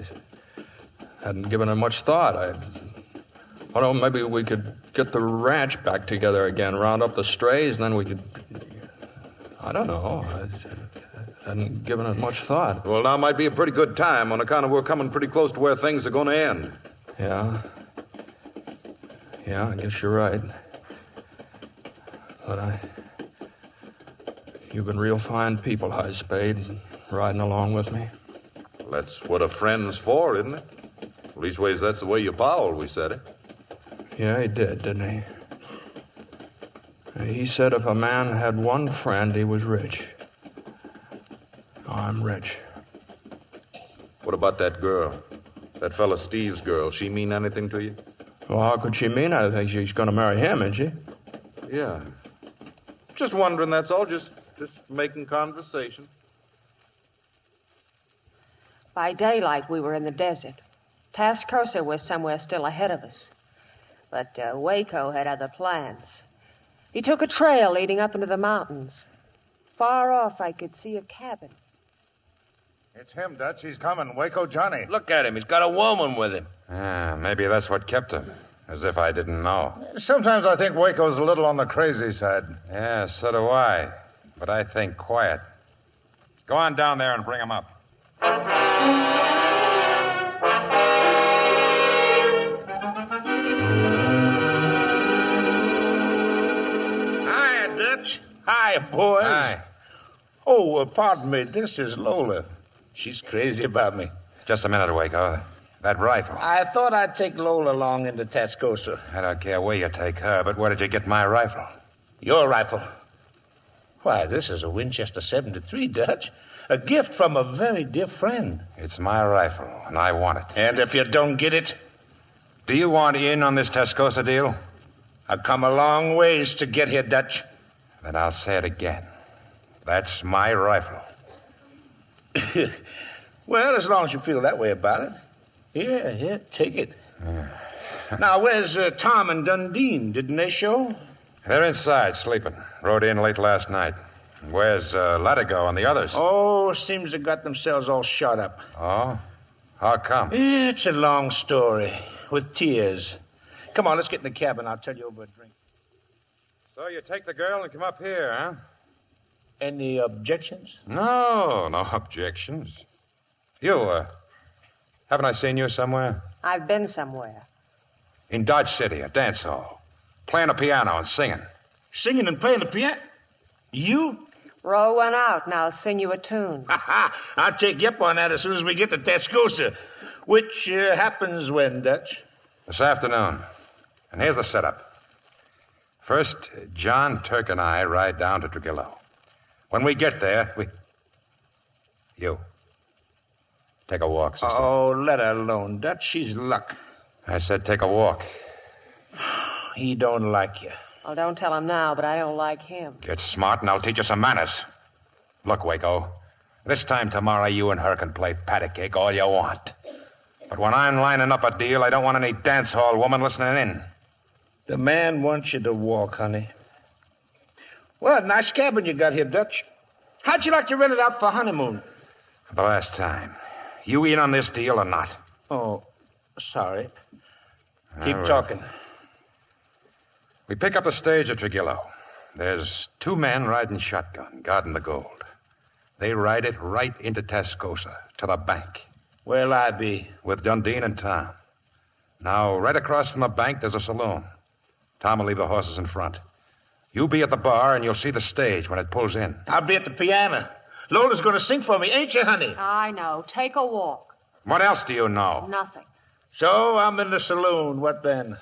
hadn't given it much thought. Well, maybe we could get the ranch back together again, round up the strays, and then we could... I don't know. I hadn't given it much thought.
Well, now might be a pretty good time on account of we're coming pretty close to where things are going to end.
Yeah, I guess you're right. But you've been real fine people, High Spade, riding along with me.
That's what a friend's for, isn't it? Leastways, that's the way your pa always said it.
Yeah, he did, didn't he? He said if a man had one friend, he was rich. I'm rich.
What about that girl? That fella Steve's girl. She mean anything to you?
Well, how could she mean anything? She's going to marry him, isn't she?
Yeah. Just wondering, that's all. Just making conversation.
By daylight, we were in the desert. Tascosa was somewhere still ahead of us. But Waco had other plans. He took a trail leading up into the mountains. Far off, I could see a cabin.
It's him, Dutch. He's coming. Waco Johnny.
Look at him. He's got a woman with him.
Maybe that's what kept him. As if I didn't know.
Sometimes I think Waco's a little on the crazy side.
Yeah, so do I. But I think quiet. Go on down there and bring him up.
Hi, Dutch. Hi, boys.
Hi.
Oh, pardon me. This is Lola. She's crazy about me.
Just a minute, Waco. That rifle.
I thought I'd take Lola along into Tascosa.
I don't care where you take her, but where did you get my rifle?
Your rifle? Why, this is a Winchester 73, Dutch. A gift from a very dear friend.
It's my rifle, and I want it.
And if you don't get it?
Do you want in on this Tascosa deal?
I've come a long ways to get here, Dutch.
Then I'll say it again. That's my rifle.
Well, as long as you feel that way about it. Yeah, take it. Now, where's Tom and Dundee? Didn't they show?
They're inside, sleeping. Rode in late last night. Where's Latigo and the others?
Oh, seems they got themselves all shot up.
Oh? How come?
It's a long story, with tears. Come on, let's get in the cabin. I'll tell you over a drink.
So you take the girl and come up here, huh?
Any objections?
No objections. You, haven't I seen you somewhere?
I've been somewhere.
In Dodge City, a dance hall. Playing the piano and singing.
Singing and playing the piano? You?
Roll one out, and I'll sing you a tune.
I'll take you up on that as soon as we get to Tascosa. Which happens when, Dutch?
This afternoon. And here's the setup. First, John, Turk, and I ride down to Trujillo. When we get there, You. Take a walk, sister.
Oh, let her alone, Dutch. She's luck.
I said take a walk.
He don't like you.
Well, don't tell him now, but I don't like him.
Get smart and I'll teach you some manners. Look, Waco, this time tomorrow you and her can play patty cake all you want. But when I'm lining up a deal, I don't want any dance hall woman listening in.
The man wants you to walk, honey. Well, nice cabin you got here, Dutch. How'd you like to rent it out for honeymoon?
For the last time. You in on this deal or not?
Oh, sorry. Keep
All right.
talking.
We pick up the stage at Trujillo. There's 2 men riding shotgun, guarding the gold. They ride it right into Tascosa, to the bank.
Where'll I be?
With Dundee and Tom. Now, right across from the bank, there's a saloon. Tom will leave the horses in front. You be at the bar, and you'll see the stage when it pulls in.
I'll be at the piano. Lola's going to sing for me, ain't you, honey?
I know. Take a walk.
What else do you know?
Nothing.
So I'm in the saloon. What then?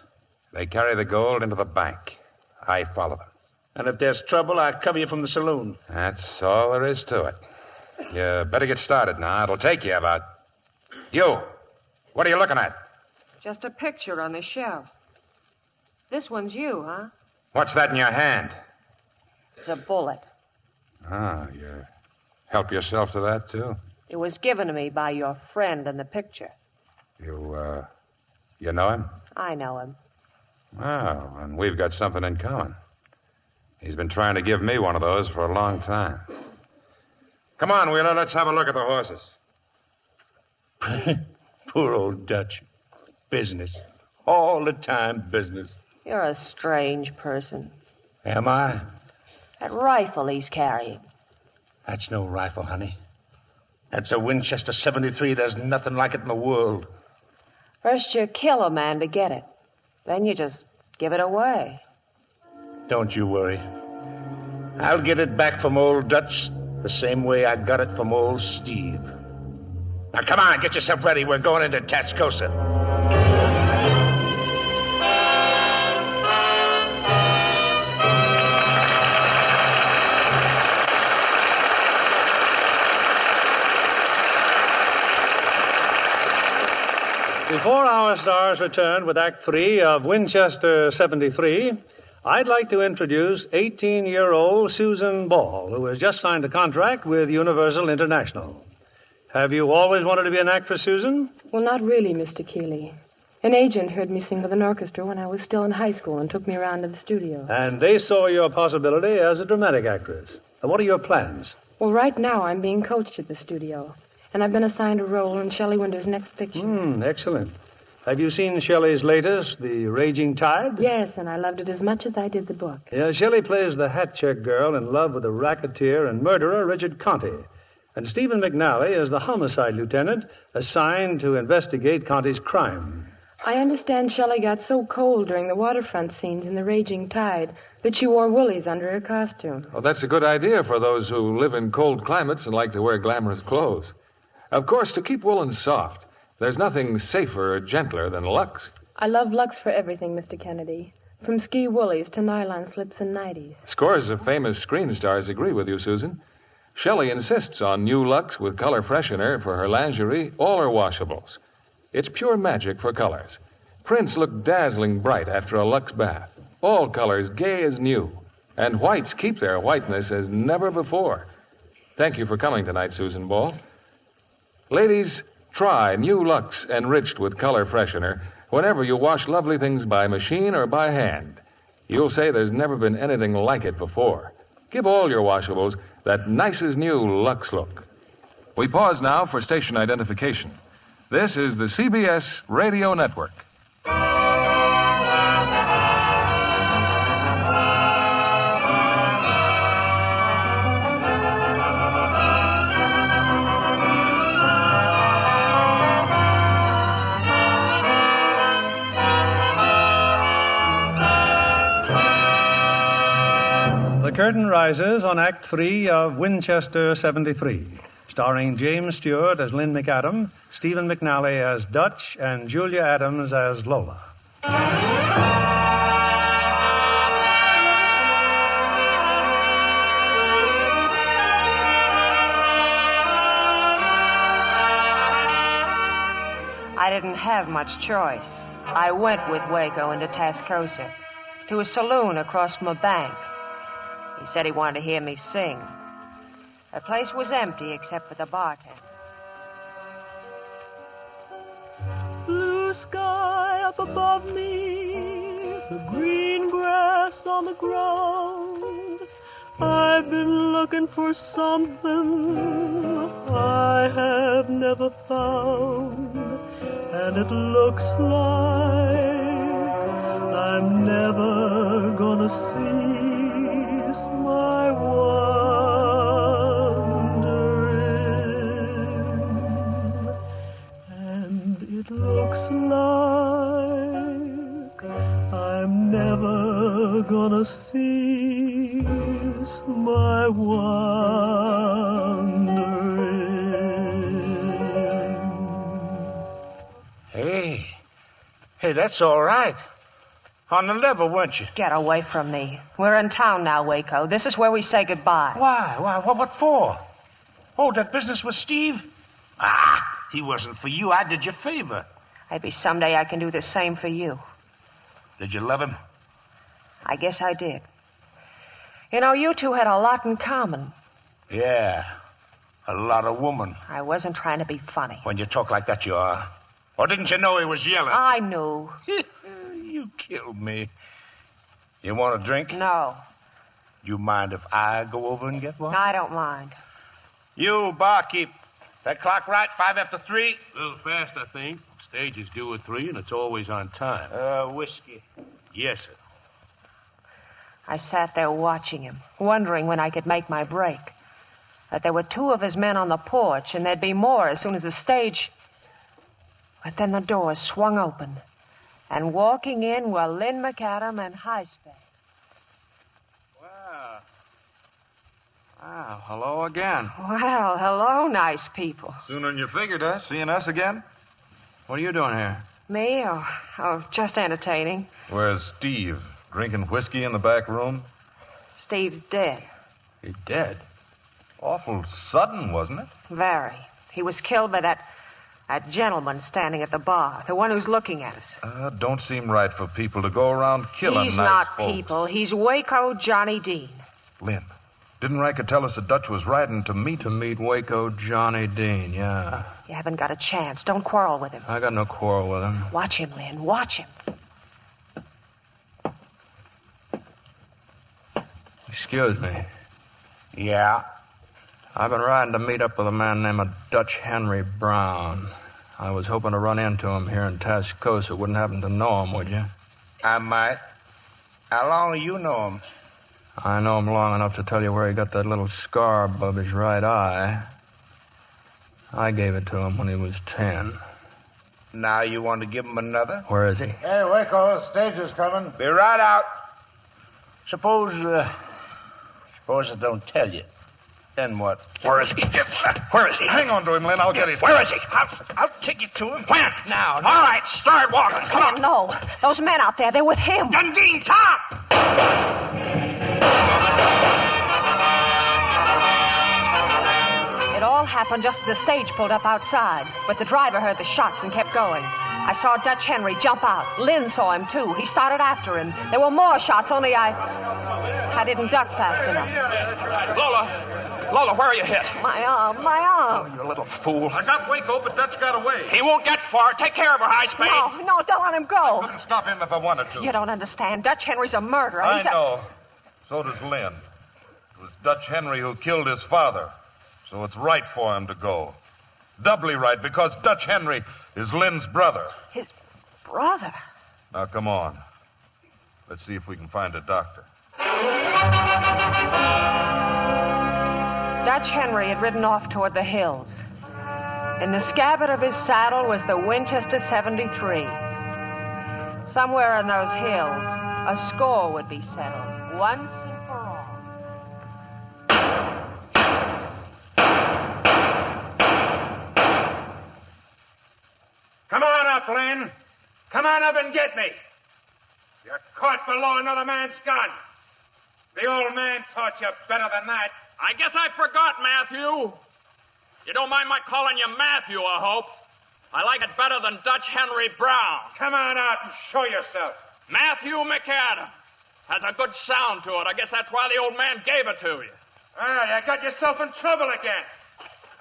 They carry the gold into the bank. I follow them.
And if there's trouble, I cover you from the saloon.
That's all there is to it. You better get started now. It'll take you about... You! What are you looking at?
Just a picture on the shelf. This one's you, huh?
What's that in your hand?
It's a bullet.
Oh, you help yourself to that, too?
It was given to me by your friend in the picture.
You know him?
I know him.
Oh, and we've got something in common. He's been trying to give me one of those for a long time. Come on, Wheeler, let's have a look at the horses.
Poor old Dutch. Business. All the time business.
You're a strange person.
Am I?
That rifle he's carrying.
That's no rifle, honey. That's a Winchester 73. There's nothing like it in the world.
First you kill a man to get it. Then you just give it away.
Don't you worry. I'll get it back from old Dutch the same way I got it from old Steve. Now, come on, get yourself ready. We're going into Tascosa.
Before our stars return with Act 3 of Winchester 73, I'd like to introduce 18-year-old Susan Ball, who has just signed a contract with Universal International. Have you always wanted to be an actress, Susan?
Well, not really, Mr. Keeley. An agent heard me sing with an orchestra when I was still in high school and took me around to the studio.
And they saw your possibility as a dramatic actress. What are your plans?
Well, right now I'm being coached at the studio, and I've been assigned a role in Shelley Winter's next picture.
Excellent. Have you seen Shelley's latest, The Raging Tide?
Yes, and I loved it as much as I did the book.
Yeah, Shelley plays the hat-check girl in love with the racketeer and murderer Richard Conti. And Stephen McNally is the homicide lieutenant assigned to investigate Conti's crime.
I understand Shelley got so cold during the waterfront scenes in The Raging Tide that she wore woolies under her costume.
Well, that's a good idea for those who live in cold climates and like to wear glamorous clothes. Of course, to keep woolens soft, there's nothing safer or gentler than Lux.
I love Lux for everything, Mr. Kennedy. From ski woolies to nylon slips and nighties.
Scores of famous screen stars agree with you, Susan. Shelley insists on new Lux with color freshener for her lingerie, all her washables. It's pure magic for colors. Prints look dazzling bright after a Lux bath. All colors gay as new. And whites keep their whiteness as never before. Thank you for coming tonight, Susan Ball. Ladies, try new Lux enriched with color freshener whenever you wash lovely things by machine or by hand. You'll say there's never been anything like it before. Give all your washables that nice as new Lux look.
We pause now for station identification. This is the CBS Radio Network.
The curtain rises on Act 3 of Winchester 73, starring James Stewart as Lynn McAdam, Stephen McNally as Dutch, and Julia Adams as Lola.
I didn't have much choice. I went with Waco into Tascosa, to a saloon across from a bank. He said he wanted to hear me sing. The place was empty except for the bartender.
Blue sky up above me, the green grass on the ground. I've been looking for something I have never found, and it looks like I'm never gonna cease my wandering, and it looks like I'm never gonna cease my wandering.
Hey, that's all right. On the level, weren't you?
Get away from me. We're in town now, Waco. This is where we say goodbye.
Why? What for? Oh, that business with Steve? He wasn't for you. I did you a favor.
Maybe someday I can do the same for you.
Did you love him?
I guess I did. You know, you two had a lot in common.
Yeah, a lot of woman.
I wasn't trying to be funny.
When you talk like that, you are. Or didn't you know he was yelling?
I knew.
You killed me. You want a drink?
No.
You mind if I go over and get one?
I don't mind.
You, barkeep. That clock right? 5 after 3?
A little fast, I think. Stage is due at 3, and it's always on time.
Whiskey.
Yes, sir.
I sat there watching him, wondering when I could make my break. That there were 2 of his men on the porch, and there'd be more as soon as the stage... But then the door swung open, and walking in were Lynn McAdam and Highspay.
Wow, hello again.
Well, hello, nice people.
Sooner than you figured, huh? Seeing us again?
What are you doing here?
Me? Oh, just entertaining.
Where's Steve? Drinking whiskey in the back room?
Steve's dead.
He's dead?
Awful sudden, wasn't it?
Very. He was killed by that gentleman standing at the bar, the one who's looking at us.
Don't seem right for people to go around killing
He's
nice
not
folks.
people. He's Waco Johnny Dean.
Lynn, didn't Riker tell us the Dutch was riding to meet...
To meet Waco Johnny Dean, yeah.
You haven't got a chance. Don't quarrel with him.
I got no quarrel with him.
Watch him, Lynn. Watch him.
Excuse me.
Yeah?
I've been riding to meet up with a man named Dutch Henry Brown. I was hoping to run into him here in Tascosa. Wouldn't happen to know him, would you?
I might. How long do you know him?
I know him long enough to tell you where he got that little scar above his right eye. I gave it to him when he was 10.
Now you want to give him another?
Where is he?
Hey, Waco, the stage is coming.
Be right out. Suppose I don't tell you. Then what?
Where is he? Where is he?
Hang on to him, Lynn. I'll get his...
Where is he?
I'll take you to him.
When?
Now.
All right, start walking. Come on.
No, those men out there, they're with him.
Dundee, top!
It all happened just as the stage pulled up outside. But the driver heard the shots and kept going. I saw Dutch Henry jump out. Lynn saw him, too. He started after him. There were more shots, only I didn't duck fast enough.
Lola!
Lola, where are you hit?
My arm.
Oh, you little fool.
I got Waco, but Dutch got away.
He won't get far. Take care of her, High Spade.
No, don't let him go.
Couldn't stop him if I wanted to.
You don't understand. Dutch Henry's a murderer.
I
He's
know. So does Lynn. It was Dutch Henry who killed his father. So it's right for him to go. Doubly right, because Dutch Henry is Lynn's brother.
His brother?
Now, come on. Let's see if we can find a doctor.
Dutch Henry had ridden off toward the hills. In the scabbard of his saddle was the Winchester 73. Somewhere in those hills, a score would be settled, once and for all.
Come on up, Lynn. Come on up and get me. You're caught below another man's gun. The old man taught you better than that.
I guess I forgot, Matthew. You don't mind my calling you Matthew, I hope. I like it better than Dutch Henry Brown.
Come on out and show yourself.
Matthew McAdam. Has a good sound to it. I guess that's why the old man gave it to you.
Well, you got yourself in trouble again.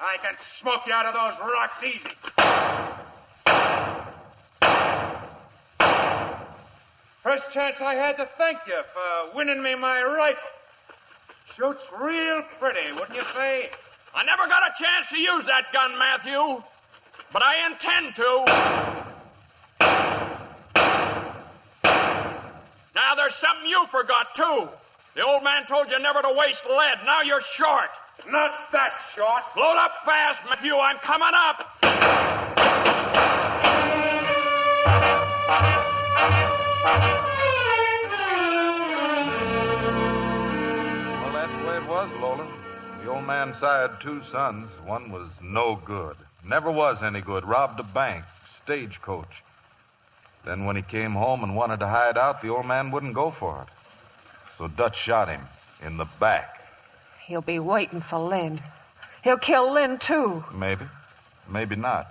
I can smoke you out of those rocks easy. First chance I had to thank you for winning me my rifle. Shoots real pretty, wouldn't you say?
I never got a chance to use that gun, Matthew. But I intend to. Now, there's something you forgot, too. The old man told you never to waste lead. Now you're short.
Not that short.
Load up fast, Matthew. I'm coming up.
Well, that's the way it was, Lola. The old man sired 2 sons. One was no good. Never was any good. Robbed a bank, stagecoach. Then when he came home and wanted to hide out, the old man wouldn't go for it. So Dutch shot him in the back.
He'll be waiting for Lynn. He'll kill Lynn, too.
Maybe. Maybe not.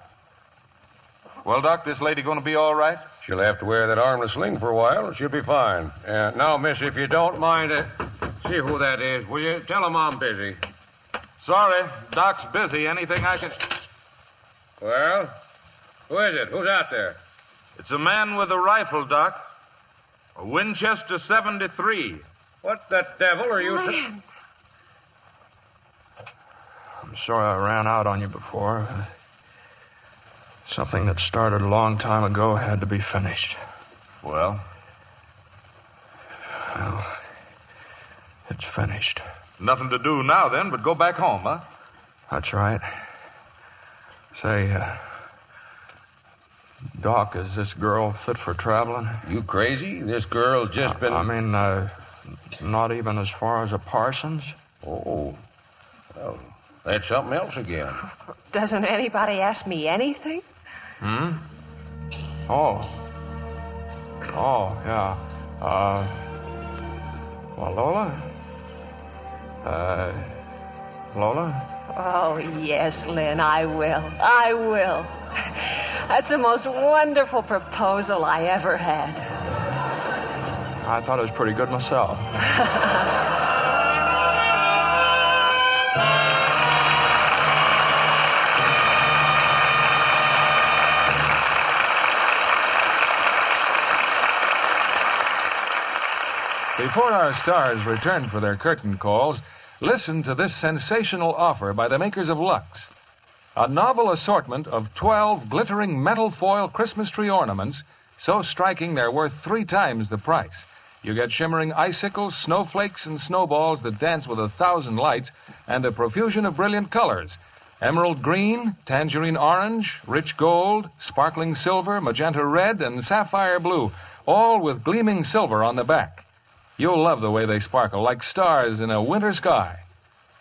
Well, Doc, this lady going to be all right?
She'll have to wear that armless sling for a while, and she'll be fine. Now, miss, if you don't mind, see who that is, will you? Tell him I'm busy.
Sorry, Doc's busy. Anything I can...
Well, who is it? Who's out there?
It's a man with a rifle, Doc. A Winchester 73.
What the devil are you...
Lynn.
I'm sorry I ran out on you before. Something that started a long time ago had to be finished.
Well,
it's finished.
nothing to do now, then, but go back home, huh?
That's right. Say, Doc, is this girl fit for traveling?
You crazy? This girl's just been...
I mean, not even as far as a Parsons?
Oh. Well, that's something else again.
Doesn't anybody ask me anything?
Hmm? Oh, yeah. Well, Lola? Lola?
Oh, yes, Lynn, I will. I will. That's the most wonderful proposal I ever had.
I thought it was pretty good myself.
Before our stars return for their curtain calls, listen to this sensational offer by the makers of Lux. A novel assortment of 12 glittering metal foil Christmas tree ornaments, so striking they're worth 3 times the price. You get shimmering icicles, snowflakes, and snowballs that dance with 1,000 lights, and a profusion of brilliant colors. Emerald green, tangerine orange, rich gold, sparkling silver, magenta red, and sapphire blue, all with gleaming silver on the back. You'll love the way they sparkle, like stars in a winter sky.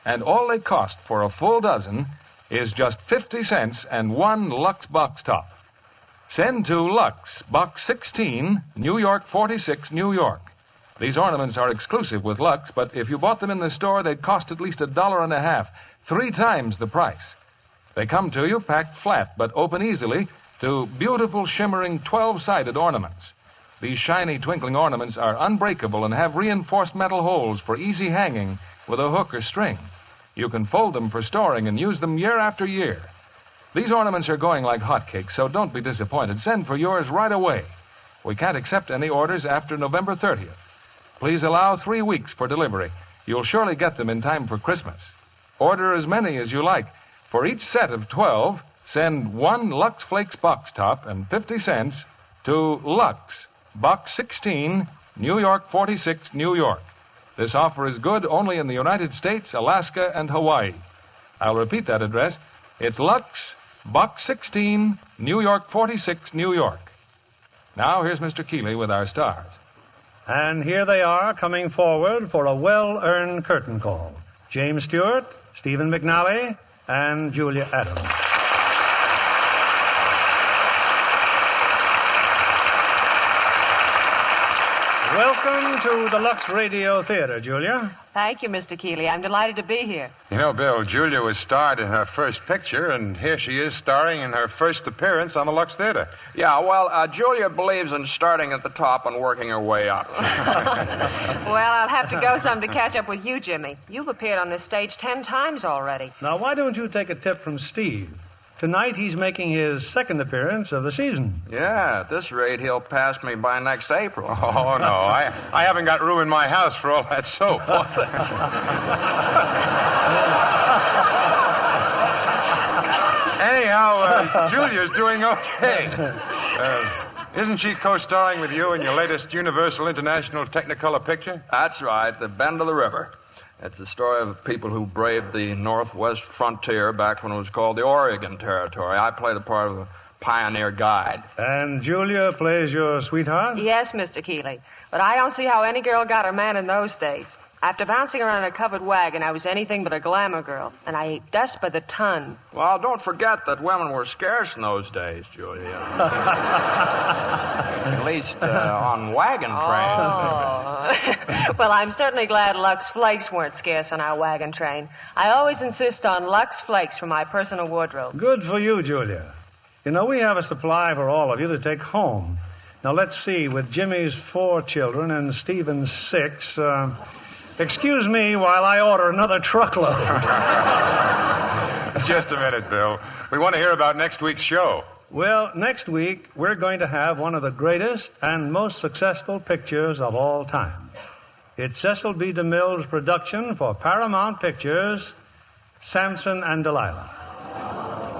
And all they cost for a full dozen is just 50 cents and 1 Lux box top. Send to Lux, Box 16, New York 46, New York. These ornaments are exclusive with Lux, but if you bought them in the store, they'd cost at least $1.50, 3 times the price. They come to you packed flat, but open easily to beautiful, shimmering 12-sided ornaments. These shiny, twinkling ornaments are unbreakable and have reinforced metal holes for easy hanging with a hook or string. You can fold them for storing and use them year after year. These ornaments are going like hotcakes, so don't be disappointed. Send for yours right away. We can't accept any orders after November 30th. Please allow 3 weeks for delivery. You'll surely get them in time for Christmas. Order as many as you like. For each set of 12, send 1 Lux Flakes box top and 50 cents to Lux, Box 16, New York 46, New York. This offer is good only in the United States, Alaska, and Hawaii. I'll repeat that address. It's Lux, Box 16, New York 46, New York. Now, here's Mr. Keeley with our stars.
And here they are coming forward for a well-earned curtain call. James Stewart, Stephen McNally, and Julia Adams. Welcome to the Lux Radio Theater, Julia.
Thank you, Mr. Keeley. I'm delighted to be here.
You know, Bill, Julia was starred in her first picture, and here she is starring in her first appearance on the Lux Theater.
Yeah, well, Julia believes in starting at the top and working her way up.
Well, I'll have to go some to catch up with you, Jimmy. You've appeared on this stage 10 times already.
Now, why don't you take a tip from Steve? Tonight he's making his second appearance of the season.
Yeah, at this rate, he'll pass me by next April.
Oh, no, I haven't got room in my house for all that soap. Anyhow, Julia's doing okay. Isn't she co-starring with you in your latest Universal International Technicolor picture?
That's right, The Bend of the River. It's the story of people who braved the northwest frontier back when it was called the Oregon Territory. I play the part of a pioneer guide.
And Julia plays your sweetheart?
Yes, Mr. Keeley. But I don't see how any girl got her man in those days. After bouncing around in a covered wagon, I was anything but a glamour girl, and I ate dust by the ton.
Well, don't forget that women were scarce in those days, Julia. At least on wagon trains.
Oh. Well, I'm certainly glad Lux Flakes weren't scarce on our wagon train. I always insist on Lux Flakes for my personal wardrobe.
Good for you, Julia. You know, we have a supply for all of you to take home. Now, let's see, with Jimmy's 4 children and Stephen's 6... excuse me while I order another truckload.
Just a minute, Bill. We want to hear about next week's show.
Well, next week, we're going to have one of the greatest and most successful pictures of all time. It's Cecil B. DeMille's production for Paramount Pictures, Samson and Delilah.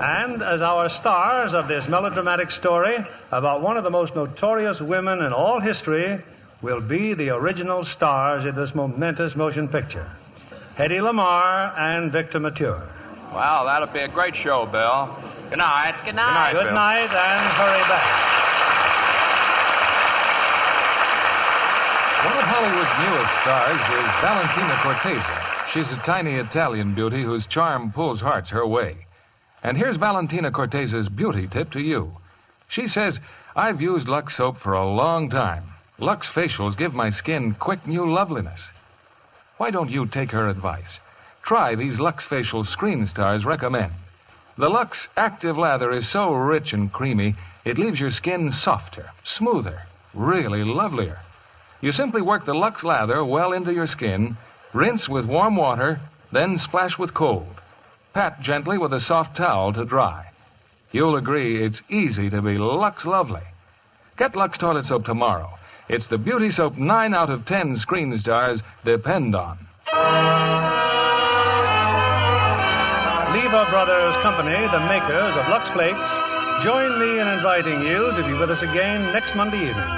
And as our stars of this melodramatic story about one of the most notorious women in all history will be the original stars in this momentous motion picture, Hedy Lamarr and Victor Mature.
Well, that'll be a great show, Bill. Good night.
Good night.
Good night, and hurry back.
One of Hollywood's newest stars is Valentina Cortese. She's a tiny Italian beauty whose charm pulls hearts her way. And here's Valentina Cortese's beauty tip to you. She says, I've used Lux soap for a long time. Lux facials give my skin quick new loveliness. Why don't you take her advice? Try these Lux facials screen stars recommend. The Lux Active Lather is so rich and creamy, it leaves your skin softer, smoother, really lovelier. You simply work the Lux lather well into your skin, rinse with warm water, then splash with cold. Pat gently with a soft towel to dry. You'll agree it's easy to be Lux lovely. Get Lux toilet soap tomorrow. It's the beauty soap 9 out of 10 screen stars depend on.
Lever Brothers Company, the makers of Lux Flakes, join me in inviting you to be with us again next Monday evening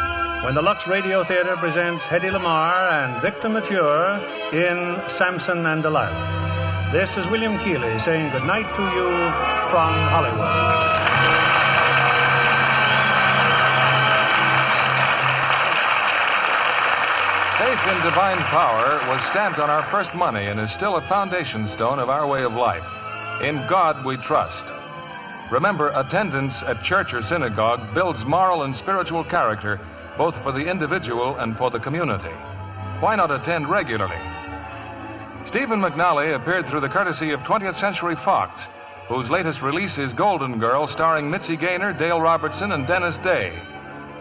when the Lux Radio Theater presents Hedy Lamarr and Victor Mature in Samson and Delilah. This is William Keeley saying good night to you from Hollywood.
Faith in divine power was stamped on our first money and is still a foundation stone of our way of life. In God we trust. Remember, attendance at church or synagogue builds moral and spiritual character, both for the individual and for the community. Why not attend regularly? Stephen McNally appeared through the courtesy of 20th Century Fox, whose latest release is Golden Girl, starring Mitzi Gaynor, Dale Robertson, and Dennis Day.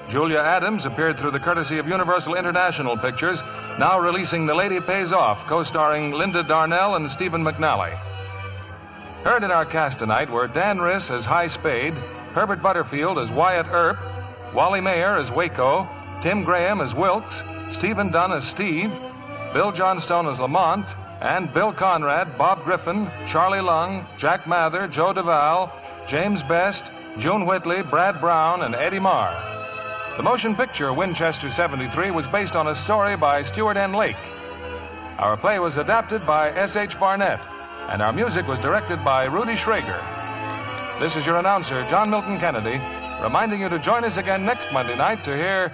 Julia Adams appeared through the courtesy of Universal International Pictures, now releasing The Lady Pays Off, co-starring Linda Darnell and Stephen McNally. Heard in our cast tonight were Dan Riss as High Spade, Herbert Butterfield as Wyatt Earp, Wally Mayer as Waco, Tim Graham as Wilkes, Stephen Dunn as Steve, Bill Johnstone as Lamont, and Bill Conrad, Bob Griffin, Charlie Lung, Jack Mather, Joe Duvall, James Best, June Whitley, Brad Brown, and Eddie Marr. The motion picture Winchester 73 was based on a story by Stewart N. Lake. Our play was adapted by S.H. Barnett, and our music was directed by Rudy Schrager. This is your announcer, John Milton Kennedy, reminding you to join us again next Monday night to hear